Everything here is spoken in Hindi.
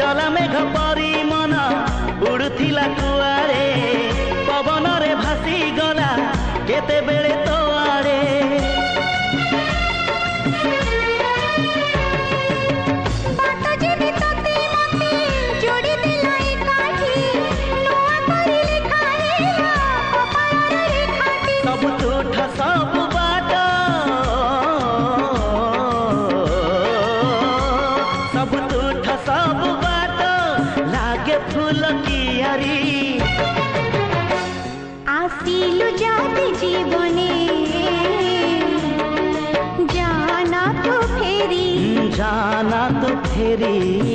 जला मेघ परी मन उड़ुथिला कुआरे पवन रे भासी गला केते बेले तो आड़े सब तुठ सब बाट सब तुठ सब बाट लागे फूल कियारी आसिलु जाते जीवने जाना तो फेरी